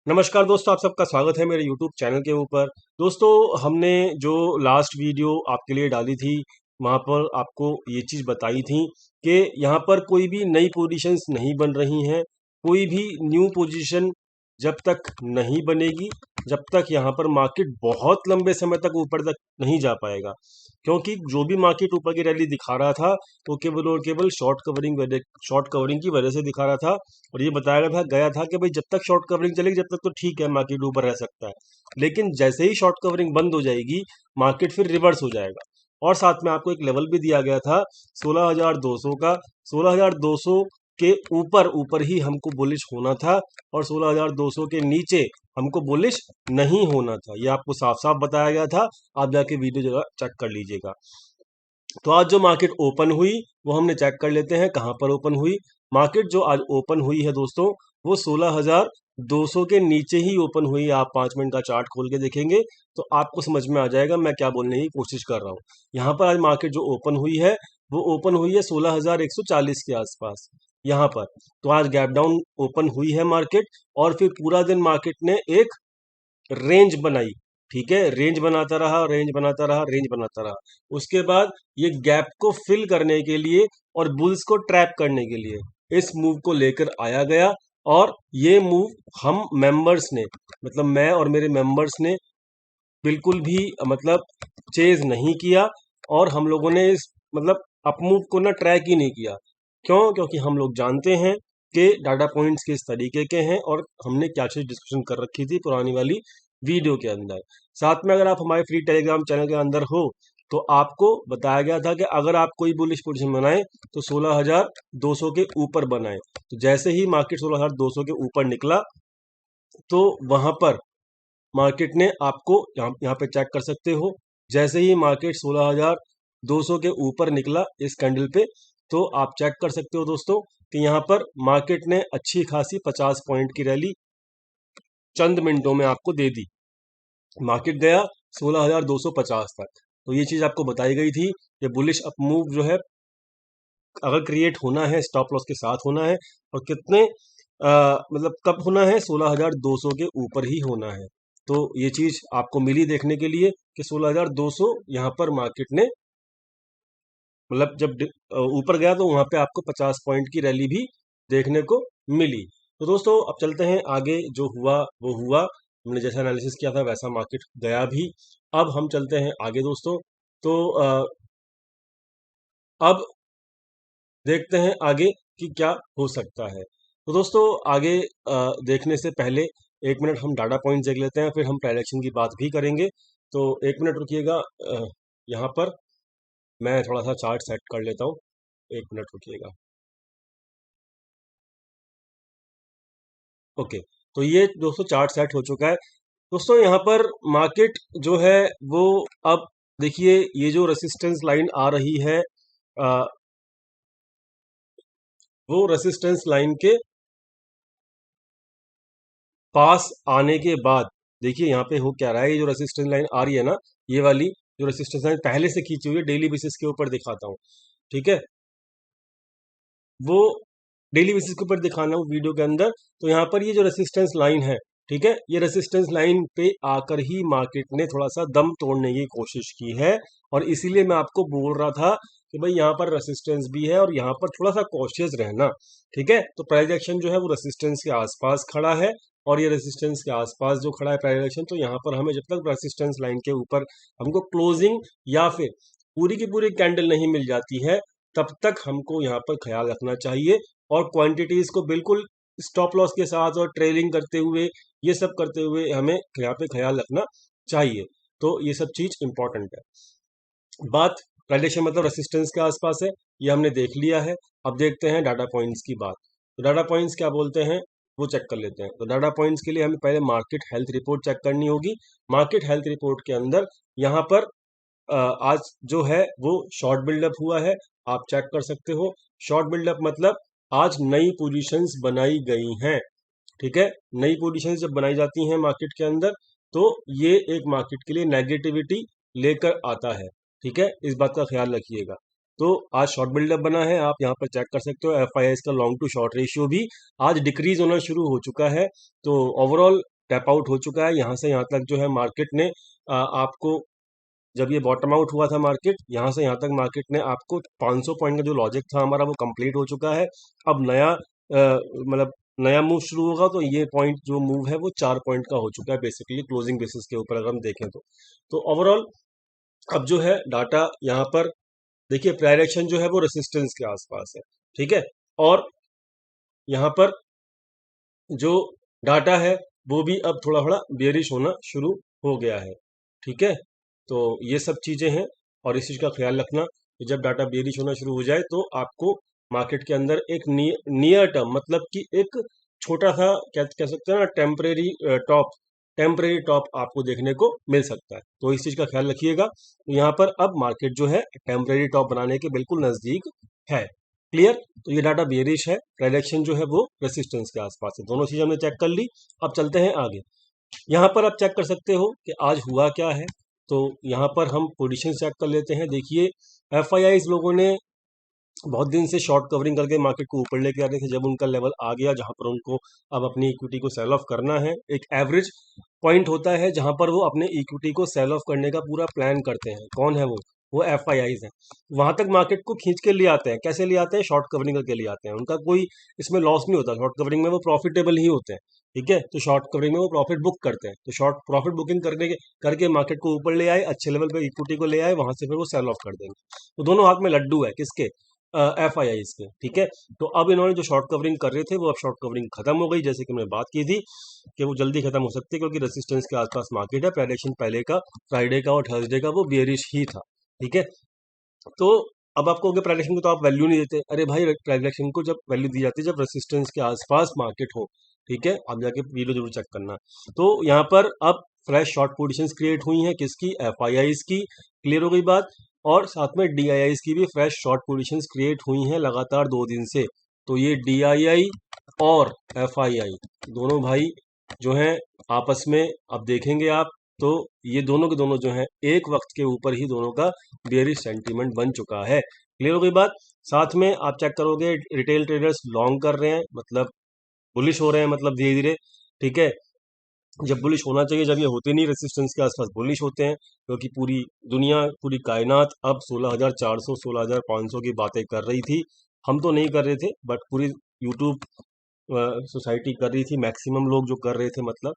नमस्कार दोस्तों, आप सबका स्वागत है मेरे YouTube चैनल के ऊपर। दोस्तों, हमने जो लास्ट वीडियो आपके लिए डाली थी, वहाँ पर आपको ये चीज़ बताई थी कि यहाँ पर कोई भी नई पोजीशंस नहीं बन रही हैं। कोई भी न्यू पोजीशन जब तक नहीं बनेगी, जब तक यहाँ पर मार्केट बहुत लंबे समय तक ऊपर तक नहीं जा पाएगा। क्योंकि जो भी मार्केट ऊपर की रैली दिखा रहा था, वो केवल और केवल शॉर्ट कवरिंग की वजह से दिखा रहा था। और ये बताया गया था कि भाई जब तक शॉर्ट कवरिंग चलेगी जब तक तो ठीक है, मार्केट ऊपर रह सकता है। लेकिन जैसे ही शॉर्ट कवरिंग बंद हो जाएगी, मार्केट फिर रिवर्स हो जाएगा। और साथ में आपको एक लेवल भी दिया गया था 16,200 का। 16,200 के ऊपर ऊपर ही हमको बुलिश होना था, और 16,200 के नीचे हमको बुलिश नहीं होना था। ये आपको साफ साफ बताया गया था। आप जाके वीडियो जगह चेक कर लीजिएगा। तो आज जो मार्केट ओपन हुई वो हमने चेक कर लेते हैं कहाँ पर ओपन हुई। मार्केट जो आज ओपन हुई है दोस्तों, वो 16,200 के नीचे ही ओपन हुई। आप 5 मिनट का चार्ट खोल के देखेंगे तो आपको समझ में आ जाएगा मैं क्या बोलने की कोशिश कर रहा हूँ। यहाँ पर आज मार्केट जो ओपन हुई है, वो ओपन हुई है 16,140 के आसपास यहाँ पर। तो आज गैप डाउन ओपन हुई है मार्केट, और फिर पूरा दिन मार्केट ने एक रेंज बनाई। ठीक है, रेंज बनाता रहा, रेंज बनाता रहा, रेंज बनाता रहा। उसके बाद ये गैप को फिल करने के लिए और बुल्स को ट्रैप करने के लिए इस मूव को लेकर आया गया। और ये मूव हम मेंबर्स ने, मतलब मैं और मेरे मेंबर्स ने बिल्कुल भी मतलब चेज नहीं किया। और हम लोगों ने इस मतलब अप मूव को ना ट्रैक ही नहीं किया। क्यों? क्योंकि हम लोग जानते हैं कि डाटा पॉइंट्स किस तरीके के हैं, और हमने क्या चीज़ डिस्कशन कर रखी थी पुरानी वाली वीडियो के अंदर। साथ में अगर आप हमारे फ्री टेलीग्राम चैनल के अंदर हो, तो आपको बताया गया था कि अगर आप कोई बुलिश पोजीशन बनाएं तो 16,200 के ऊपर बनाएं। तो जैसे ही मार्केट 16,200 के ऊपर निकला, तो वहां पर मार्केट ने आपको यहाँ पे चेक कर सकते हो, जैसे ही मार्केट 16,200 के ऊपर निकला इस कैंडल पे, तो आप चेक कर सकते हो दोस्तों कि यहाँ पर मार्केट ने अच्छी खासी 50 पॉइंट की रैली चंद मिनटों में आपको दे दी। मार्केट गया 16,250 तक। तो ये चीज आपको बताई गई थी, ये बुलिश अप मूव जो है अगर क्रिएट होना है, स्टॉप लॉस के साथ होना है, और कितने मतलब कब होना है, 16,200 के ऊपर ही होना है। तो ये चीज आपको मिली देखने के लिए कि 16,200 यहाँ पर मार्केट ने मतलब जब ऊपर गया तो वहां पे आपको 50 पॉइंट की रैली भी देखने को मिली। तो दोस्तों, अब चलते हैं आगे। जो हुआ वो हुआ, हमने जैसा एनालिसिस किया था वैसा मार्केट गया भी। अब हम चलते हैं आगे दोस्तों। तो अब देखते हैं आगे कि क्या हो सकता है। तो दोस्तों, आगे देखने से पहले 1 मिनट हम डाटा पॉइंट देख लेते हैं, फिर हम डायरेक्शन की बात भी करेंगे। तो 1 मिनट रुकिएगा, यहाँ पर मैं थोड़ा सा चार्ट सेट कर लेता हूँ। 1 मिनट रुकिएगा। ओके, तो ये दोस्तों चार्ट सेट हो चुका है। दोस्तों, यहाँ पर मार्केट जो है वो अब देखिए, ये जो रेसिस्टेंस लाइन आ रही है, अ, वो रेसिस्टेंस लाइन के पास आने के बाद देखिए यहाँ पे हो क्या रहा है। ये जो रेसिस्टेंस लाइन आ रही है ना, ये वाली जो रेसिस्टेंस लाइन पहले से खींची हुई है, डेली बेसिस के ऊपर दिखाता हूँ। ठीक है, वो डेली बेसिस के ऊपर दिखाना हूँ वीडियो के अंदर। तो यहाँ पर ये जो रेसिस्टेंस लाइन है, ठीक है, ये रेसिस्टेंस लाइन पे आकर ही मार्केट ने थोड़ा सा दम तोड़ने की कोशिश की है। और इसीलिए मैं आपको बोल रहा था कि भाई यहाँ पर रेसिस्टेंस भी है और यहाँ पर थोड़ा सा कॉशियस रहना। ठीक है, तो प्राइस एक्शन जो है वो रेसिस्टेंस के आसपास खड़ा है, और ये रेसिस्टेंस के आसपास जो खड़ा है प्राइस एक्शन, तो यहाँ पर हमें जब तक रेसिस्टेंस लाइन के ऊपर हमको क्लोजिंग या फिर पूरी की पूरी कैंडल नहीं मिल जाती है, तब तक हमको यहाँ पर ख्याल रखना चाहिए। और क्वांटिटीज को बिल्कुल स्टॉप लॉस के साथ और ट्रेलिंग करते हुए, ये सब करते हुए हमें यहाँ पे ख्याल रखना चाहिए। तो ये सब चीज इंपॉर्टेंट है। बात वैल्यूएशन मतलब रेसिस्टेंस के आसपास है, ये हमने देख लिया है। अब देखते हैं डाटा पॉइंट्स की बात। तो डाटा पॉइंट्स क्या बोलते हैं वो चेक कर लेते हैं। तो डाटा पॉइंट्स के लिए हमें पहले मार्केट हेल्थ रिपोर्ट चेक करनी होगी। मार्केट हेल्थ रिपोर्ट के अंदर यहाँ पर आज जो है वो शॉर्ट बिल्डअप हुआ है, आप चेक कर सकते हो। शॉर्ट बिल्डअप मतलब आज नई पोजीशंस बनाई गई हैं। ठीक है, नई पोजीशंस जब बनाई जाती हैं मार्केट के अंदर, तो ये एक मार्केट के लिए नेगेटिविटी लेकर आता है। ठीक है, इस बात का ख्याल रखिएगा। तो आज शॉर्ट बिल्डअप बना है, आप यहाँ पर चेक कर सकते हो। एफ आई एस का लॉन्ग टू शॉर्ट रेशियो भी आज डिक्रीज होना शुरू हो चुका है। तो ओवरऑल टैप आउट हो चुका है। यहाँ से यहाँ तक जो है मार्केट ने आपको, जब ये बॉटम आउट हुआ था मार्केट, यहाँ से यहाँ तक मार्केट ने आपको 500 पॉइंट का जो लॉजिक था हमारा वो कंप्लीट हो चुका है। अब नया मतलब नया मूव शुरू होगा, तो ये पॉइंट जो मूव है वो 4 पॉइंट का हो चुका है बेसिकली क्लोजिंग बेसिस के ऊपर अगर हम देखें तो ओवरऑल अब जो है डाटा यहाँ पर देखिए, डायरेक्शन जो है वो रेसिस्टेंस के आसपास है, ठीक है। और यहाँ पर जो डाटा है वो भी अब थोड़ा थोड़ा बेरिश होना शुरू हो गया है, ठीक है। तो ये सब चीज़ें हैं और इस चीज़ का ख्याल रखना कि जब डाटा बेरिश होना शुरू हो जाए तो आपको मार्केट के अंदर एक नियर टर्म, मतलब कि एक छोटा सा क्या कह सकते हैं ना, टेम्परेरी टॉप आपको देखने को मिल सकता है। तो इस चीज़ का ख्याल रखिएगा। तो यहाँ पर अब मार्केट जो है टेम्परेरी टॉप बनाने के बिल्कुल नज़दीक है। क्लियर। तो ये डाटा बेरिश है, डायरेक्शन जो है वो रेसिस्टेंस के आसपास है। दोनों चीज़ हमने चेक कर ली। अब चलते हैं आगे। यहाँ पर आप चेक कर सकते हो कि आज हुआ क्या है। तो यहाँ पर हम पोजीशन चेक कर लेते हैं। देखिए, एफआईआईज लोगों ने बहुत दिन से शॉर्ट कवरिंग करके मार्केट को ऊपर लेके आ रहे थे। जब उनका लेवल आ गया जहां पर उनको अब अपनी इक्विटी को सेल ऑफ करना है, एक एवरेज पॉइंट होता है जहां पर वो अपने इक्विटी को सेल ऑफ करने का पूरा प्लान करते हैं। कौन है वो एफआईआईज हैं। वहां तक मार्केट को खींच के ले आते हैं। कैसे ले आते हैं? शॉर्ट कवरिंग करके ले आते हैं। उनका कोई इसमें लॉस नहीं होता, शॉर्ट कवरिंग में वो प्रॉफिटेबल ही होते हैं, ठीक है। तो शॉर्ट कवरिंग में वो प्रॉफिट बुक करते हैं। तो शॉर्ट प्रॉफिट बुकिंग करके मार्केट को ऊपर ले आए, अच्छे लेवल पे इक्विटी को ले आए, वहां से फिर वो सेल ऑफ कर देंगे। तो दोनों हाथ में लड्डू है, किसके? एफआईआईज के, ठीक है। तो अब इन्होंने जो शॉर्ट कवरिंग कर रहे थे वो अब शॉर्ट कवरिंग खत्म हो गई, जैसे कि हमने बात की थी कि वो जल्दी खत्म हो सकती है क्योंकि रेसिस्टेंस के आसपास मार्केट है। प्रेडिक्शन पहले का, फ्राइडे का और थर्सडे का, वो बियरिश ही था, ठीक है। तो अब आपको कहोगे प्रेडिक्शन को तो आप वैल्यू नहीं देते। अरे भाई, प्रेडिक्शन को जब वैल्यू दी जाती है जब रेसिस्टेंस के आसपास मार्केट हो, ठीक है। आप जाके वीडियो जरूर चेक करना। तो यहाँ पर अब फ्रेश शॉर्ट पोजीशंस क्रिएट हुई हैं, किसकी? एफआईआईज की। क्लियर हो गई बात। और साथ में डीआईआईज की भी फ्रेश शॉर्ट पोजीशंस क्रिएट हुई हैं लगातार 2 दिन से। तो ये डीआईआई और एफआईआई दोनों भाई जो हैं आपस में, अब देखेंगे आप, तो ये दोनों के दोनों जो हैं एक वक्त के ऊपर ही दोनों का बेयरिश सेंटीमेंट बन चुका है। क्लियर हो गई बात। साथ में आप चेक करोगे रिटेल ट्रेडर्स लॉन्ग कर रहे हैं, मतलब बुलिश हो रहे हैं, मतलब धीरे धीरे, ठीक है। जब बुलिश होना चाहिए, जब ये होते नहीं रेसिस्टेंस के आसपास बुलिश होते हैं, क्योंकि पूरी दुनिया, पूरी कायनात अब 16,400 16,500 की बातें कर रही थी। हम तो नहीं कर रहे थे, बट पूरी यूट्यूब सोसाइटी कर रही थी, मैक्सिमम लोग जो कर रहे थे मतलब।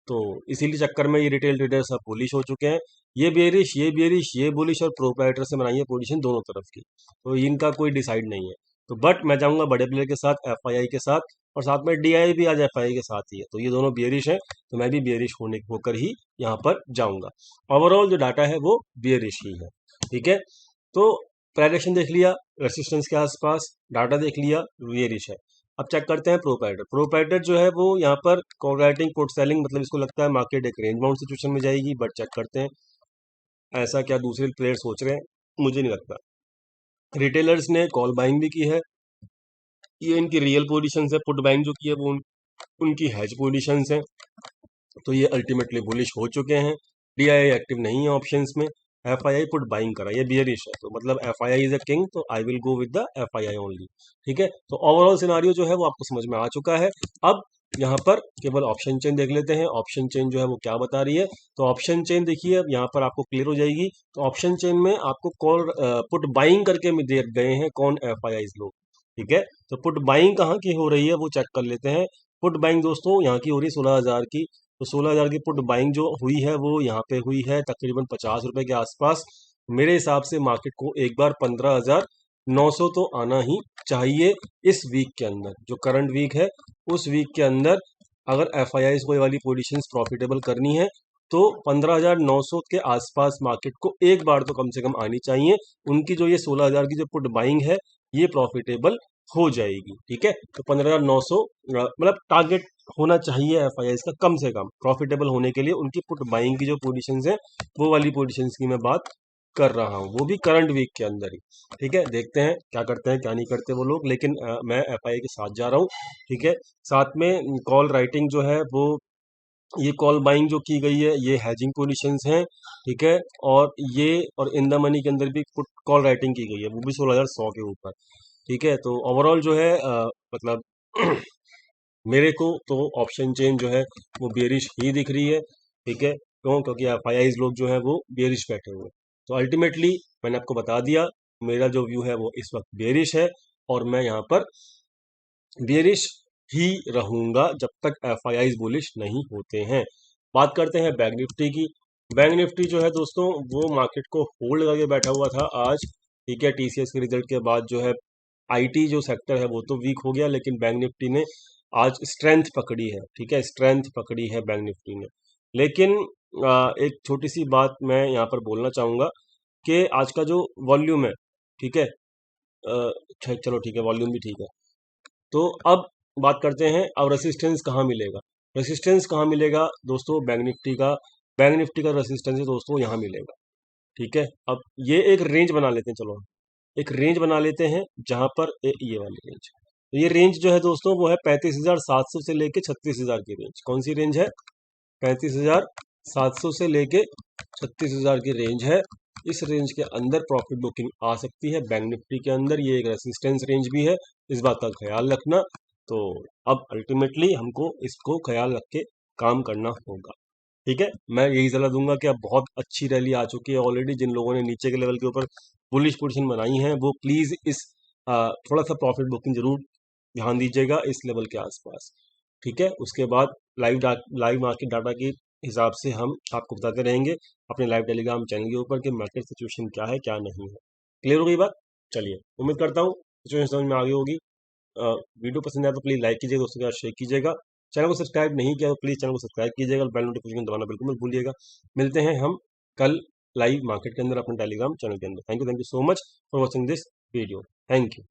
तो इसीलिए चक्कर में ये रिटेल ट्रेडर्स अब बुलिश हो चुके हैं। ये बेरिश, ये बेरिश, ये बुलिश, और प्रोप्राइटर से बनाई है पोजीशन दोनों तरफ की। तो इनका कोई डिसाइड नहीं है। तो बट मैं जाऊंगा बड़े प्लेयर के साथ, एफआईआई के साथ, और साथ में डीआई भी आज एफआईआई के साथ ही है। तो ये दोनों बियरिश हैं, तो मैं भी बियरिश होकर ही यहाँ पर जाऊंगा। ओवरऑल जो डाटा है वो बियरिश ही है, ठीक है। तो प्राइडेक्शन देख लिया रेसिस्टेंस के आसपास, डाटा देख लिया, बियरिश है। अब चेक करते हैं प्रोप्राइटर। प्रोप्राइटर जो है वो यहाँ पर कॉल राइटिंग, पोर्ट सेलिंग, मतलब इसको लगता है मार्केट एक रेंज बाउंड सिचुएशन में जाएगी। बट चेक करते हैं ऐसा क्या दूसरे प्लेयर सोच रहे हैं, मुझे नहीं लगता। रिटेलर्स ने कॉल बाइंग भी की है, ये इनकी रियल पोजीशन है। पुट बाइंग जो की है वो उनकी हैज पोजीशन है। तो ये अल्टीमेटली बुलिश हो चुके हैं। डीआईआई एक्टिव नहीं है ऑप्शंस में, एफआईआई पुट बाइंग करा, ये बियरिश है। तो मतलब एफआईआई इज अ किंग, तो I will go with the FII only, ठीक है। तो ओवरऑल सिनारियो जो है वो आपको समझ में आ चुका है। अब यहाँ पर केवल ऑप्शन चेन देख लेते हैं, ऑप्शन चेन जो है वो क्या बता रही है। तो ऑप्शन चेन देखिए, अब यहाँ पर आपको क्लियर हो जाएगी। तो ऑप्शन चेन में आपको कॉल पुट बाइंग करके दे गए हैं कौन? एफआईआई लोग, ठीक है। तो पुट बाइंग कहाँ की हो रही है वो चेक कर लेते हैं। पुट बाइंग दोस्तों यहाँ की हो रही है 16,000 की। तो 16,000 की पुट बाइंग जो हुई है वो यहाँ पे हुई है तकरीबन 50 रुपए के आसपास। मेरे हिसाब से मार्केट को एक बार 15,900 तो आना ही चाहिए इस वीक के अंदर, जो करंट वीक है उस वीक के अंदर। अगर एफआईआई को ये वाली पोजीशंस प्रॉफिटेबल करनी है तो 15,900 के आसपास मार्केट को एक बार तो कम से कम आनी चाहिए। उनकी जो ये 16,000 की जो पुट बाइंग है ये प्रॉफिटेबल हो जाएगी, ठीक है। तो 15,900 मतलब टारगेट होना चाहिए एफआईआई का कम से कम प्रॉफिटेबल होने के लिए। उनकी पुट बाइंग की जो पोजीशंस है वो वाली पोजीशंस की मैं बात कर रहा हूँ, वो भी करंट वीक के अंदर ही, ठीक है। देखते हैं क्या करते हैं क्या नहीं करते वो लोग, लेकिन मैं एफआईआई के साथ जा रहा हूँ, ठीक है। साथ में कॉल राइटिंग जो है वो, ये कॉल बाइंग जो की गई है ये हैजिंग पोजीशंस हैं, ठीक है। और ये और इन द मनी के अंदर भी पुट कॉल राइटिंग की गई है, वो भी 16,100 के ऊपर, ठीक है। तो ओवरऑल जो है मतलब मेरे को तो ऑप्शन चेन जो है वो बेरिश ही दिख रही है। ठीक है, क्यों? क्योंकि एफआईआईज लोग जो है वो बेरिश बैठे हुए हैं। तो अल्टीमेटली मैंने आपको बता दिया, मेरा जो व्यू है वो इस वक्त बेरिश है, और मैं यहाँ पर बेरिश ही रहूंगा जब तक एफआईआईज बुलिश नहीं होते हैं। बात करते हैं बैंक निफ्टी की। बैंक निफ्टी जो है दोस्तों वो मार्केट को होल्ड करके बैठा हुआ था आज। ठीक है, टीसीएस के रिजल्ट के बाद जो है आईटी जो सेक्टर है वो तो वीक हो गया, लेकिन बैंक निफ्टी ने आज स्ट्रेंथ पकड़ी है। ठीक है, स्ट्रेंथ पकड़ी है बैंक निफ्टी ने। लेकिन एक छोटी सी बात मैं यहाँ पर बोलना चाहूंगा कि आज का जो वॉल्यूम है, ठीक है, चलो ठीक है, वॉल्यूम भी ठीक है। तो अब बात करते हैं, अब रेसिस्टेंस कहाँ मिलेगा। रेसिस्टेंस कहाँ मिलेगा दोस्तों? बैंक निफ्टी का रेसिस्टेंस है दोस्तों यहाँ मिलेगा। ठीक है, अब ये एक रेंज बना लेते हैं, चलो एक रेंज बना लेते हैं जहां पर ये वाली रेंज। तो ये रेंज जो है दोस्तों वो है 35,700 से लेके 36,000 की रेंज। कौन सी रेंज है? 35,700 से लेके 36,000 की रेंज है। इस रेंज के अंदर प्रॉफिट बुकिंग आ सकती है बैंक निफ्टी के अंदर। ये एक रेसिस्टेंस रेंज भी है, इस बात का ख्याल रखना। तो अब अल्टीमेटली हमको इसको ख्याल रख के काम करना होगा। ठीक है, मैं यही सलाह दूंगा कि अब बहुत अच्छी रैली आ चुकी है ऑलरेडी। जिन लोगों ने नीचे के लेवल के ऊपर बुलिश पोजीशन बनाई है वो प्लीज इस थोड़ा सा प्रॉफिट बुकिंग जरूर ध्यान दीजिएगा इस लेवल के आसपास। ठीक है, उसके बाद लाइव मार्केट डाटा के हिसाब से हम आपको बताते रहेंगे अपने लाइव टेलीग्राम चैनल के ऊपर कि मार्केट सिचुएशन क्या है क्या नहीं है। क्लियर हो गई बात? चलिए, उम्मीद करता हूँ सिचुएशन समझ में आ गई होगी। वीडियो पसंद आया तो प्लीज़ लाइक कीजिएगा, दोस्तों के साथ शेयर कीजिएगा। चैनल को सब्सक्राइब नहीं किया तो प्लीज़ चैनल को सब्सक्राइब कीजिएगा, बेल नोटिफिकेशन दबाना बिल्कुल मत भूलिएगा। मिलते हैं हम कल लाइव मार्केट के अंदर अपने टेलीग्राम चैनल के अंदर। Thank you so much for watching this video. Thank you.